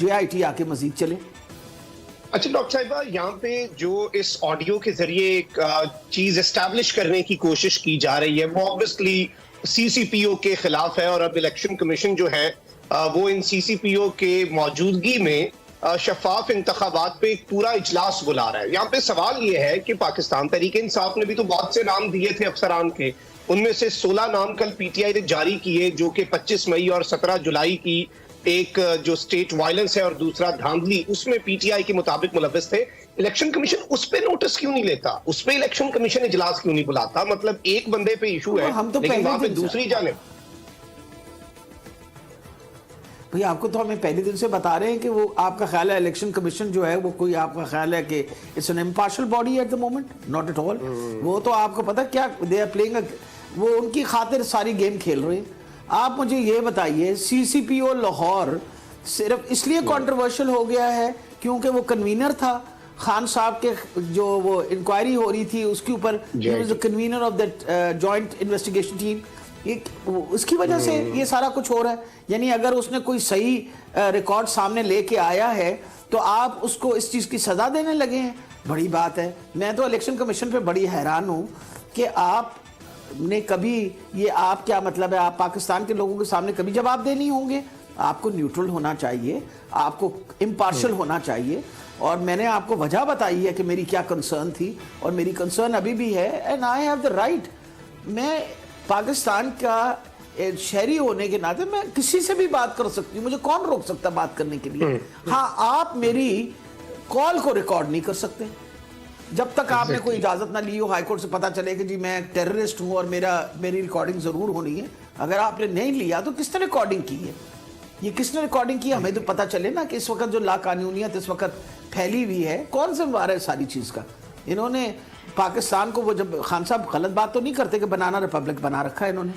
JIT आके मजीद चले। अच्छा डॉक्टर साहिबा, यहाँ पे जो इस ऑडियो के जरिए एक चीज एस्टैब्लिश करने की कोशिश की जा रही है वो ऑब्वियसली CCPO के खिलाफ है, और अब इलेक्शन कमीशन जो है वो इन CCPO के मौजूदगी में शफाफ इंतखाबात पे एक पूरा इजलास बुला रहा है। यहाँ पे सवाल ये है कि पाकिस्तान तहरीक इंसाफ ने भी तो बहुत से नाम दिए थे अफसरान के, उनमें से 16 नाम कल PTI ने जारी किए जो कि 25 मई और 17 जुलाई की एक जो स्टेट वायलेंस है और दूसरा धांधली, उसमें PTI के मुताबिक मुलव्वस थे। इलेक्शन कमीशन उस पे नोटिस क्यों नहीं लेता? उस पे इलेक्शन कमीशन इजलास क्यों नहीं बुलाता? मतलब एक बंदे पे इशू है हम तो लेकिन वहां पे दूसरी जानिब भैया आपको तो हमें पहले दिन से बता रहे हैं कि वो आपका ख्याल है इलेक्शन कमीशन जो है वो कोई आपका ख्याल है कि it's an impartial body at the moment? Not at all. वो तो आपको पता क्या दे आर प्लेइंग, वो उनकी खातिर सारी गेम खेल रहे हैं। आप मुझे ये बताइए, CCPO लाहौर सिर्फ इसलिए कंट्रोवर्शियल हो गया है क्योंकि वो कन्वीनर था खान साहब के, जो वो इंक्वायरी हो रही थी उसके ऊपर, he was the convener of that joint investigation team, उसकी वजह से ये सारा कुछ हो रहा है। यानी अगर उसने कोई सही रिकॉर्ड सामने लेके आया है तो आप उसको इस चीज़ की सज़ा देने लगे हैं, बड़ी बात है। मैं तो इलेक्शन कमीशन पे बड़ी हैरान हूँ कि आप ने कभी ये, आप क्या मतलब है, आप पाकिस्तान के लोगों के सामने कभी जवाब देनी होंगे? आपको न्यूट्रल होना चाहिए, आपको इम्पार्शल होना चाहिए। और मैंने आपको वजह बताई है कि मेरी क्या कंसर्न थी, और मेरी कंसर्न अभी भी है, and I have the right. मैं पाकिस्तान का शहरी होने के नाते मैं किसी से भी बात कर सकती हूँ, मुझे कौन रोक सकता बात करने के लिए? हाँ, आप मेरी कॉल को रिकॉर्ड नहीं कर सकते जब तक आपने कोई इजाजत ना ली हो हाईकोर्ट से पता चले कि जी मैं टेररिस्ट हूं और मेरी रिकॉर्डिंग जरूर होनी है। अगर आपने नहीं लिया तो किसने रिकॉर्डिंग की है? ये किसने रिकॉर्डिंग की? हमें तो पता चले ना कि इस वक्त जो लाकानूनियत इस वक्त फैली हुई है, कौन जिम्मेवार है सारी चीज का? इन्होंने पाकिस्तान को, वो जब खान साहब गलत बात तो नहीं करते कि बनाना रिपब्लिक बना रखा है इन्होंने।